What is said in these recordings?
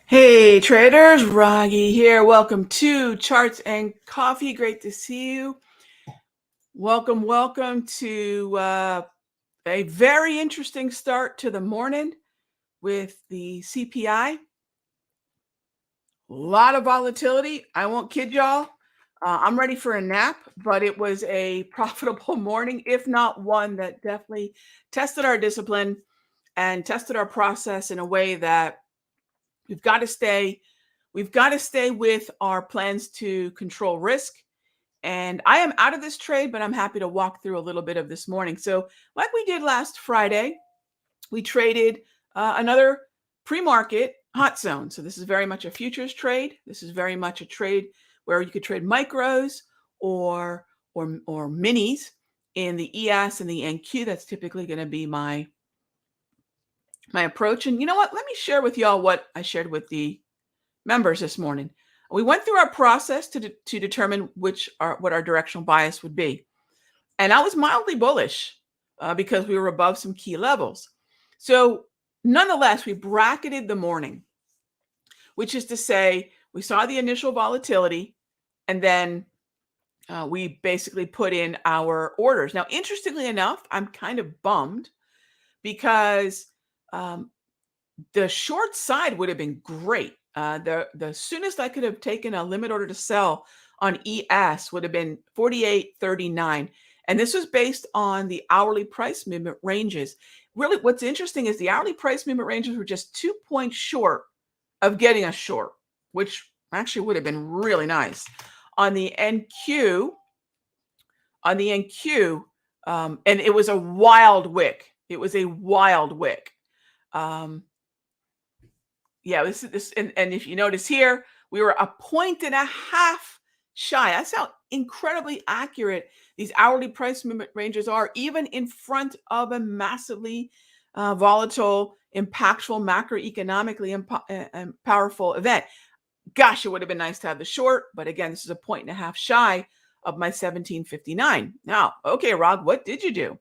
Hey traders, Raghee here. Welcome to Charts and Coffee. Great to see you. Welcome to a very interesting start to the morning with the CPI. A lot of volatility. I won't kid y'all. I'm ready for a nap, but it was a profitable morning, if not one that definitely tested our discipline and tested our process in a way that we've got to stay with our plans to control risk. And I am out of this trade, but I'm happy to walk through a little bit of this morning. So like we did last Friday, we traded another pre-market hot zone. So this is very much a futures trade. This is very much a trade where you could trade micros or minis in the ES and the NQ. That's typically going to be my approach. And you know what? Let me share with y'all what I shared with the members this morning. We went through our process to determine what our directional bias would be. And I was mildly bullish because we were above some key levels. So nonetheless, we bracketed the morning, which is to say we saw the initial volatility and then we basically put in our orders. Now, interestingly enough, I'm kind of bummed because the short side would have been great. The soonest I could have taken a limit order to sell on ES would have been 48.39. And this was based on the hourly price movement ranges. Really, what's interesting is the hourly price movement ranges were just 2 points short of getting us short, which actually would have been really nice. On the NQ, and it was a wild wick. It was a wild wick. Yeah, and if you notice here, we were 1.5 points shy. That's how incredibly accurate these hourly price movement ranges are, even in front of a massively volatile, impactful, macroeconomically powerful event. Gosh, it would have been nice to have the short, but again, this is 1.5 points shy of my 1759. Now, okay, Rog, what did you do?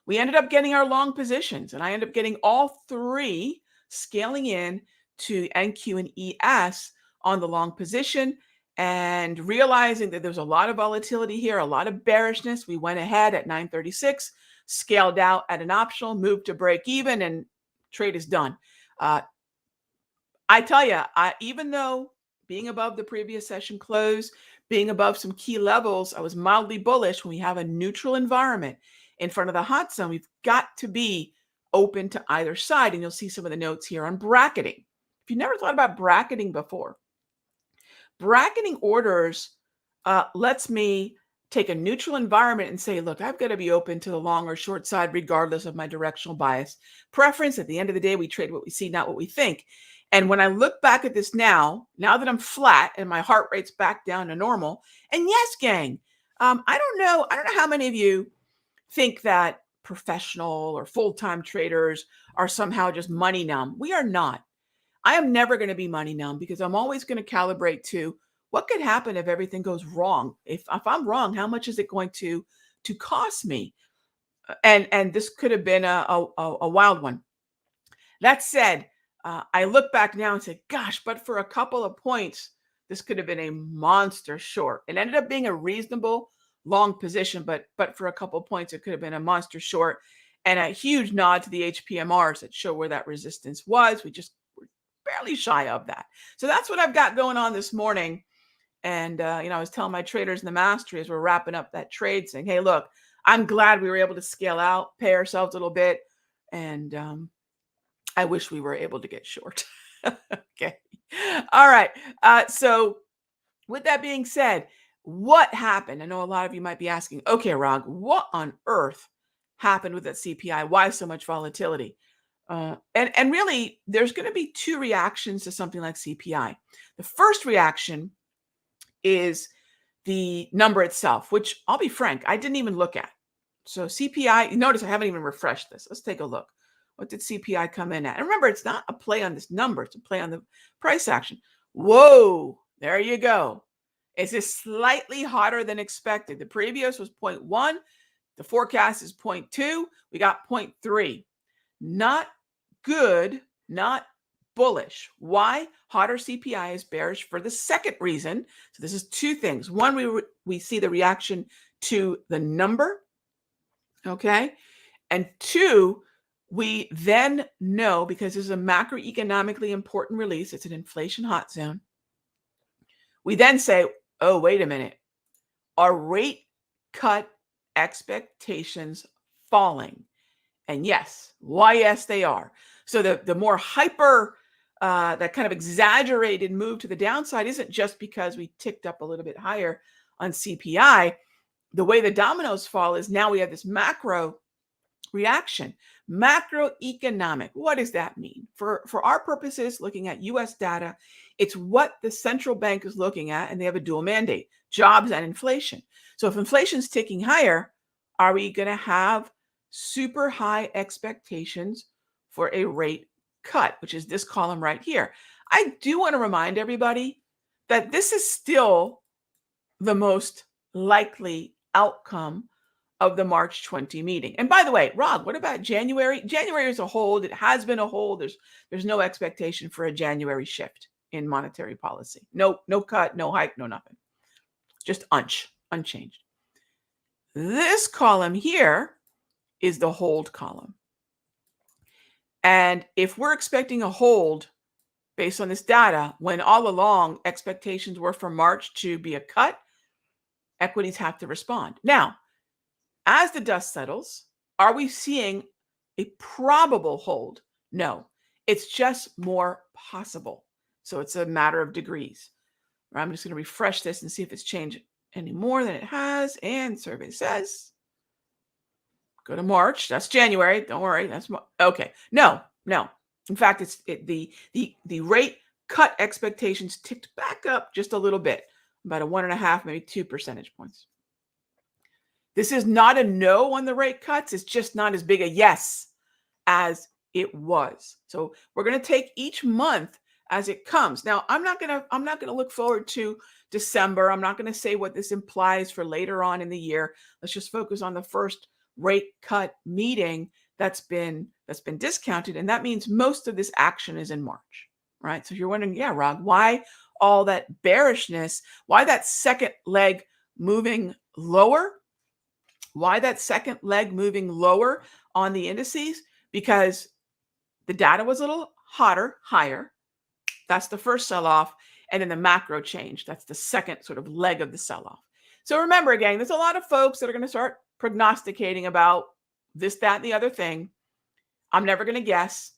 We ended up getting our long positions, and I ended up getting all three scaling in to NQ and ES on the long position, and realizing that there's a lot of volatility here, a lot of bearishness. We went ahead at 936, scaled out at an optional, moved to break even, and trade is done. I tell you, even though being above the previous session close, being above some key levels, I was mildly bullish. When we have a neutral environment in front of the hot zone, we've got to be open to either side. And you'll see some of the notes here on bracketing. If you've never thought about bracketing before, bracketing orders lets me take a neutral environment and say, look, I've got to be open to the long or short side, regardless of my directional bias preference. At the end of the day, we trade what we see, not what we think. And when I look back at this now that I'm flat and my heart rate's back down to normal, and yes, gang, I don't know how many of you think that professional or full-time traders are somehow just money numb. We are not. I am never going to be money numb because I'm always going to calibrate to what could happen if everything goes wrong. If I'm wrong, how much is it going to cost me? And this could have been a wild one. That said, I look back now and say, gosh, but for a couple of points, this could have been a monster short. It ended up being a reasonable long position, but for a couple of points, it could have been a monster short, and a huge nod to the HPMRs that show where that resistance was. We just were barely shy of that. So that's what I've got going on this morning. And, I was telling my traders in the mastery as we're wrapping up that trade saying, hey, look, I'm glad we were able to scale out, pay ourselves a little bit. And I wish we were able to get short. Okay. All right. So with that being said, what happened? I know a lot of you might be asking, okay, Rog, what on earth happened with that CPI? Why so much volatility? And really, there's going to be two reactions to something like CPI. The first reaction is the number itself, which I'll be frank, I didn't even look at. So CPI, notice I haven't even refreshed this. Let's take a look. What did CPI come in at? And remember, it's not a play on this number, it's a play on the price action. Whoa, there you go. It's just slightly hotter than expected. The previous was 0.1. The forecast is 0.2. We got 0.3. Not good, not bullish. Why? Hotter CPI is bearish for the second reason. So this is two things. One, we see the reaction to the number, okay? And two, we then know, because this is a macroeconomically important release, it's an inflation hot zone. We then say, oh, wait a minute. Are rate cut expectations falling? And yes, why, yes, they are. So the more hyper, that kind of exaggerated move to the downside isn't just because we ticked up a little bit higher on CPI. The way the dominoes fall is now we have this macro reaction. Macroeconomic. What does that mean? For our purposes, looking at US data, it's what the central bank is looking at, and they have a dual mandate, jobs and inflation. So if inflation's ticking higher, are we going to have super high expectations for a rate cut, which is this column right here? I do want to remind everybody that this is still the most likely outcome of the March 20 meeting. And by the way, Rob, what about January? January is a hold. It has been a hold. There's no expectation for a January shift in monetary policy. No cut, no hike, no nothing. Just unchanged. This column here is the hold column. And if we're expecting a hold based on this data, when all along expectations were for March to be a cut, equities have to respond. Now, as the dust settles, are we seeing a probable hold? No, it's just more possible. So it's a matter of degrees. I'm just going to refresh this and see if it's changed any more than it has. And survey says, go to March. That's January. Don't worry. That's okay. No. In fact, the rate cut expectations ticked back up just a little bit, about a 1.5, maybe 2 percentage points. This is not a no on the rate cuts. It's just not as big a yes as it was. So we're going to take each month as it comes. Now, I'm not going to look forward to December. I'm not going to say what this implies for later on in the year. Let's just focus on the first rate cut meeting that's been discounted, and that means most of this action is in March, right? So if you're wondering, yeah, Rog, why all that bearishness? Why that second leg moving lower? Why that second leg moving lower on the indices? Because the data was a little higher. That's the first sell-off. And then the macro change. That's the second sort of leg of the sell-off. So remember, again, there's a lot of folks that are going to start prognosticating about this, that, and the other thing. I'm never going to guess.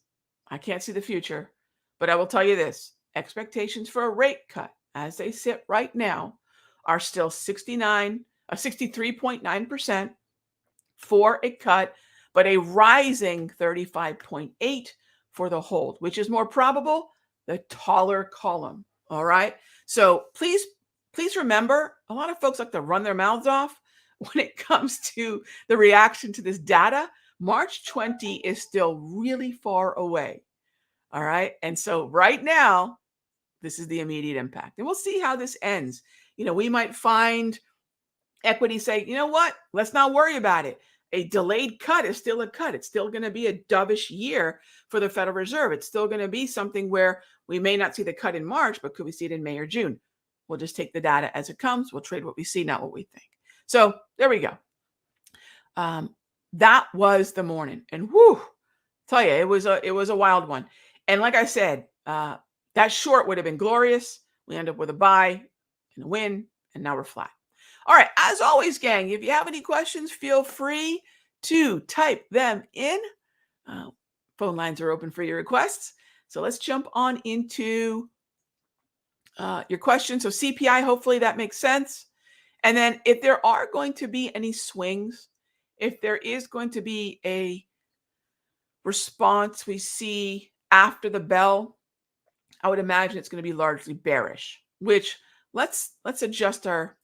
I can't see the future. But I will tell you this. Expectations for a rate cut, as they sit right now, are still 63.9% for a cut, but a rising 35.8% for the hold, which is more probable, the taller column. All right. So please remember, a lot of folks like to run their mouths off when it comes to the reaction to this data. March 20 is still really far away. All right. And so right now, this is the immediate impact. And we'll see how this ends. We might find equity say, you know what? Let's not worry about it. A delayed cut is still a cut. It's still going to be a dovish year for the Federal Reserve. It's still going to be something where we may not see the cut in March, but could we see it in May or June? We'll just take the data as it comes. We'll trade what we see, not what we think. So there we go. That was the morning, and tell you, it was a wild one. And like I said, that short would have been glorious. We end up with a buy and a win, and now we're flat. All right. As always, gang, if you have any questions, feel free to type them in. Phone lines are open for your requests. So let's jump on into your questions. So CPI, hopefully that makes sense. And then if there are going to be any swings, if there is going to be a response we see after the bell, I would imagine it's going to be largely bearish, which let's adjust our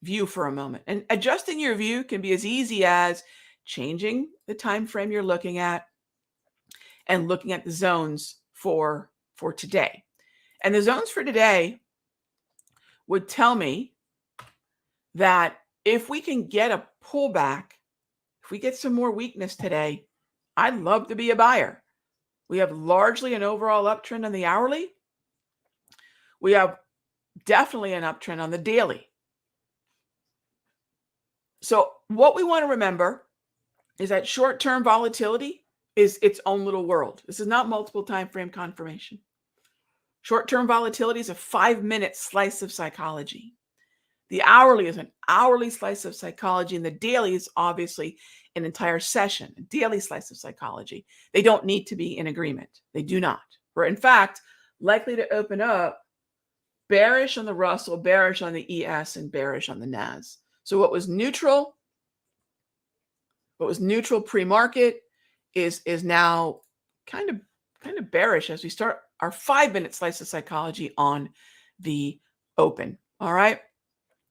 view for a moment. And adjusting your view can be as easy as changing the time frame you're looking at and looking at the zones for today. And the zones for today would tell me that if we can get a pullback, if we get some more weakness today, I'd love to be a buyer. We have largely an overall uptrend on the hourly. We have definitely an uptrend on the daily. So what we want to remember is that short-term volatility is its own little world. This is not multiple time frame confirmation. Short-term volatility is a 5-minute slice of psychology. The hourly is an hourly slice of psychology, and the daily is obviously an entire session, a daily slice of psychology. They don't need to be in agreement. They do not. We're, in fact, likely to open up bearish on the Russell, bearish on the ES, and bearish on the NAS. So what was neutral pre-market is now kind of bearish as we start our 5-minute slice of psychology on the open. All right.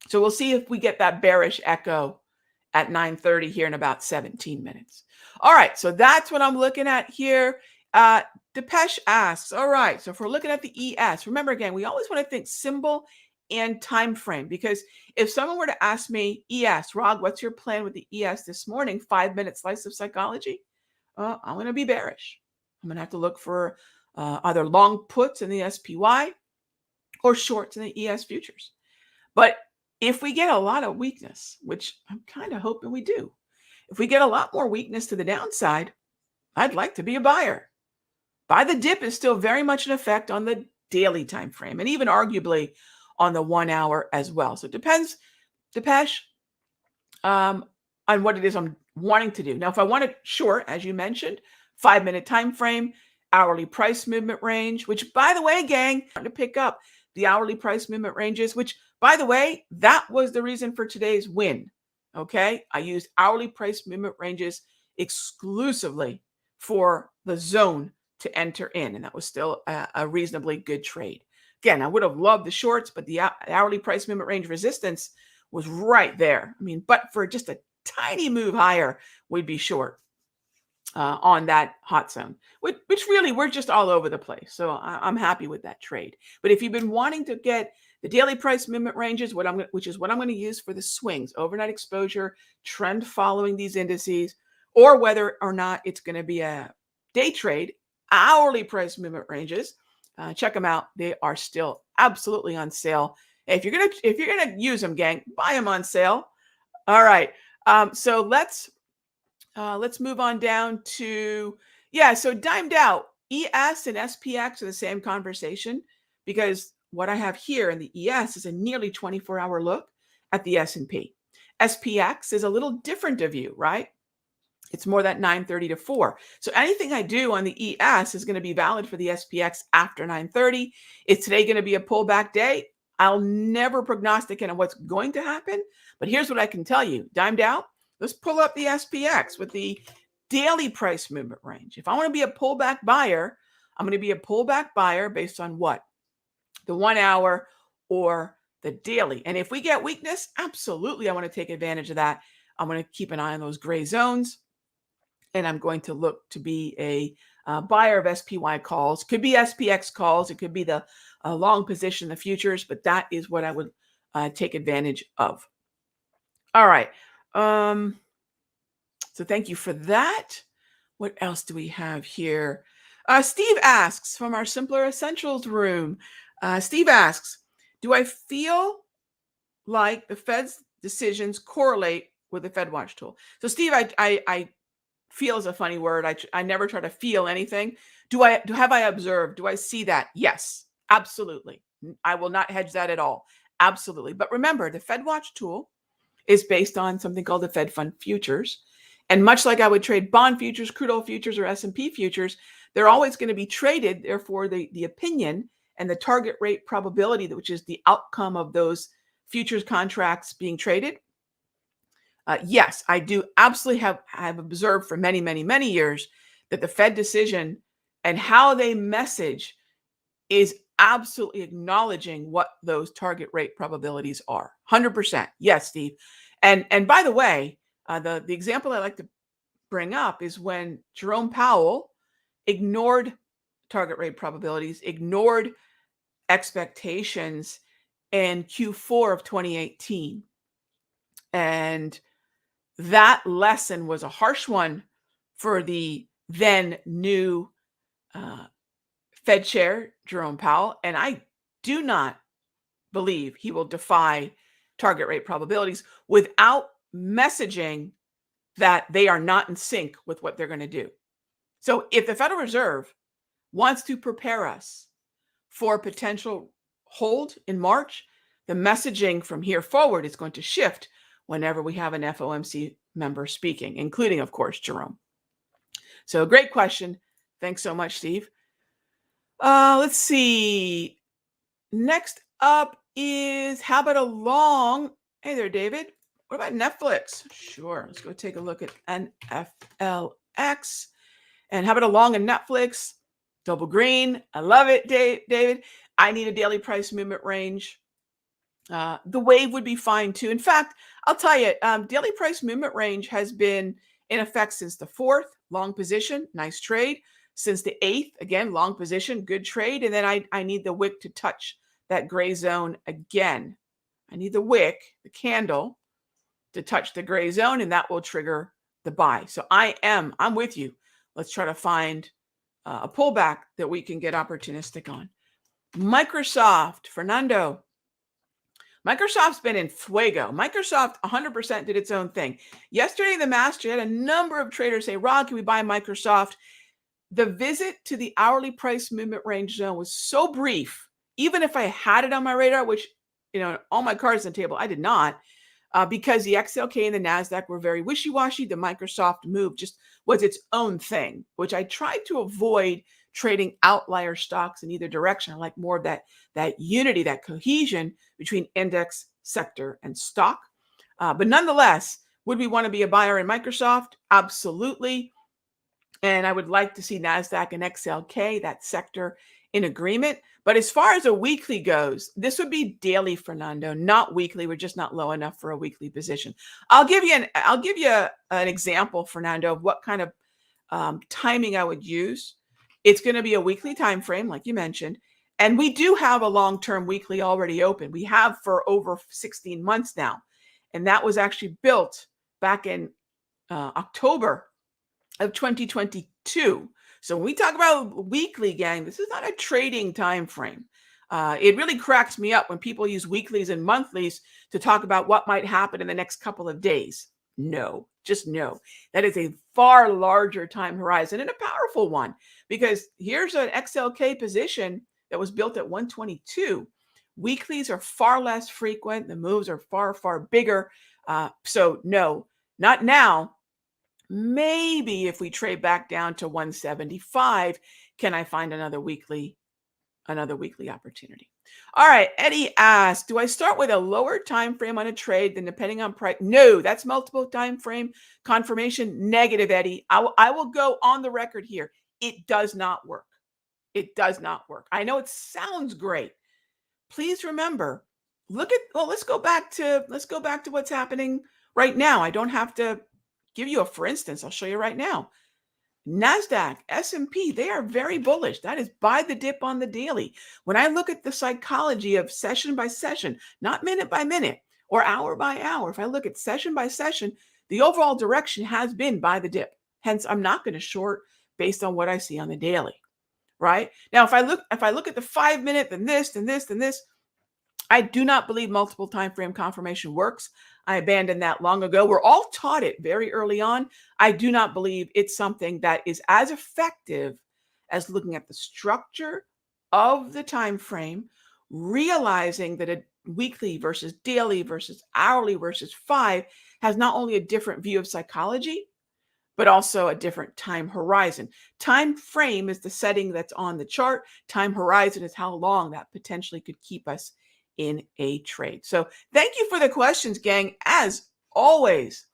So we'll see if we get that bearish echo at 9:30 here in about 17 minutes. All right, so that's what I'm looking at here. Depeche asks, all right, so if we're looking at the ES, remember again, we always want to think symbol and time frame, because if someone were to ask me, ES, Rog, what's your plan with the ES this morning, 5-minute slice of psychology, I'm going to be bearish. I'm going to have to look for either long puts in the SPY or shorts in the ES futures. But if we get a lot of weakness, which I'm kind of hoping we do, if we get a lot more weakness to the downside, I'd like to be a buyer. Buy the dip is still very much in effect on the daily time frame, and even arguably on the 1 hour as well. So it depends, Depeche, on what it is I'm wanting to do. Now, if I want it short, as you mentioned, 5-minute time frame, hourly price movement range, which, by the way, gang, to pick up the hourly price movement ranges, which, by the way, that was the reason for today's win. Okay. I used hourly price movement ranges exclusively for the zone to enter in. And that was still a reasonably good trade. Again, I would have loved the shorts, but the hourly price movement range resistance was right there. I mean, but for just a tiny move higher, we'd be short on that hot zone, which really we're just all over the place. So I'm happy with that trade. But if you've been wanting to get the daily price movement ranges, which is what I'm going to use for the swings, overnight exposure, trend following these indices, or whether or not it's going to be a day trade, hourly price movement ranges, check them out. They are still absolutely on sale. If you're gonna use them, gang, buy them on sale. All right. So let's move on down to, so dimed out. ES and SPX are the same conversation, because what I have here in the ES is a nearly 24-hour look at the S&P. SPX is a little different of view, right? It's more that 9:30 to 4. So anything I do on the ES is going to be valid for the SPX after 9:30. Is today going to be a pullback day? I'll never prognosticate on what's going to happen, but here's what I can tell you. Dimed out. Let's pull up the SPX with the daily price movement range. If I want to be a pullback buyer, I'm going to be a pullback buyer based on what? The 1 hour or the daily. And if we get weakness, absolutely, I want to take advantage of that. I'm going to keep an eye on those gray zones, and I'm going to look to be a buyer of SPY calls. Could be SPX calls. It could be the long position, the futures, but that is what I would take advantage of. All right. So thank you for that. What else do we have here? Steve asks from our Simpler Essentials room. Steve asks, do I feel like the Fed's decisions correlate with the Fed Watch tool? So Steve, I feel is a funny word. I never try to feel anything. Have I observed? Do I see that? Yes, absolutely. I will not hedge that at all. Absolutely. But remember, the Fed Watch tool is based on something called the Fed Fund futures. And much like I would trade bond futures, crude oil futures, or S&P futures, they're always going to be traded. Therefore, the opinion and the target rate probability, which is the outcome of those futures contracts being traded. Yes, I do absolutely have observed for many, many, many years that the Fed decision and how they message is absolutely acknowledging what those target rate probabilities are. 100%. Yes, Steve. And by the way, the example I like to bring up is when Jerome Powell ignored target rate probabilities, ignored expectations in Q4 of 2018. And that lesson was a harsh one for the then new Fed Chair, Jerome Powell. And I do not believe he will defy target rate probabilities without messaging that they are not in sync with what they're going to do. So if the Federal Reserve wants to prepare us for a potential hold in March, the messaging from here forward is going to shift whenever we have an FOMC member speaking, including, of course, Jerome. So great question. Thanks so much, Steve. Let's see. Next up is how about a long? Hey there, David. What about Netflix? Sure. Let's go take a look at NFLX. And how about a long in Netflix? Double green. I love it, David. I need a daily price movement range. The wave would be fine too. In fact, I'll tell you, daily price movement range has been in effect since the 4th, long position, nice trade. Since the 8th, again, long position, good trade. And then I need the wick to touch that gray zone again. I need the wick, the candle, to touch the gray zone, and that will trigger the buy. So I'm with you. Let's try to find a pullback that we can get opportunistic on. Microsoft, Fernando. Microsoft's been in fuego. Microsoft 100% did its own thing. Yesterday in the master, had a number of traders say, Rod, can we buy Microsoft? The visit to the hourly price movement range zone was so brief. Even if I had it on my radar, which, all my cards on the table, I did not, because the XLK and the NASDAQ were very wishy-washy. The Microsoft move just was its own thing, which I tried to avoid trading outlier stocks in either direction. I like more of that unity, that cohesion between index, sector, and stock. But nonetheless, would we want to be a buyer in Microsoft? Absolutely. And I would like to see NASDAQ and XLK, that sector, in agreement. But as far as a weekly goes, this would be daily, Fernando, not weekly. We're just not low enough for a weekly position. I'll give you an example, Fernando, of what kind of timing I would use. It's going to be a weekly time frame, like you mentioned. And we do have a long-term weekly already open. We have for over 16 months now. And that was actually built back in October of 2022. So when we talk about weekly, gang, this is not a trading time frame. It really cracks me up when people use weeklies and monthlies to talk about what might happen in the next couple of days. No, just no. That is a far larger time horizon and a powerful one, because here's an XLK position that was built at 122. Weeklies are far less frequent. The moves are far, far bigger. So no, not now. Maybe if we trade back down to 175, can I find another weekly opportunity? All right, Eddie asked, do I start with a lower time frame on a trade than depending on price? No, that's multiple time frame confirmation. Negative, Eddie. I will go on the record here. It does not work. It does not work. I know it sounds great. Please remember, let's go back to what's happening right now. I don't have to give you a for instance. I'll show you right now. NASDAQ, S&P, they are very bullish. That is buy the dip on the daily. When I look at the psychology of session by session, not minute by minute or hour by hour, if I look at session by session, the overall direction has been buy the dip. Hence, I'm not going to short based on what I see on the daily, right? Now, if I look at the 5 minute, then this, I do not believe multiple time frame confirmation works. I abandoned that long ago. We're all taught it very early on. I do not believe it's something that is as effective as looking at the structure of the time frame, realizing that a weekly versus daily versus hourly versus 5 has not only a different view of psychology, but also a different time horizon. Time frame is the setting that's on the chart. Time horizon is how long that potentially could keep us in a trade. So thank you for the questions, gang. As always,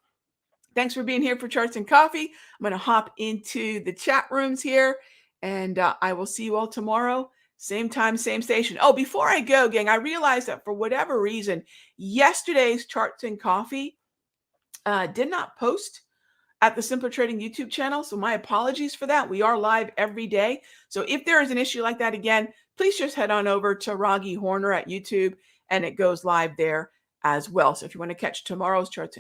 thanks for being here for Charts and Coffee. I'm going to hop into the chat rooms here, and I will see you all tomorrow, Same time, same station. Oh, before I go, gang, I realized that for whatever reason, yesterday's Charts and Coffee did not post at the Simpler Trading YouTube channel. So my apologies for that. We are live every day. So if there is an issue like that again, please just head on over to Ragheehorner at YouTube, and it goes live there as well. So if you want to catch tomorrow's charts,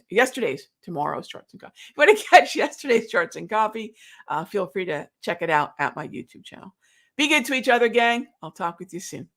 tomorrow's charts and coffee. If you want to catch yesterday's charts and coffee, feel free to check it out at my YouTube channel. Be good to each other, gang. I'll talk with you soon.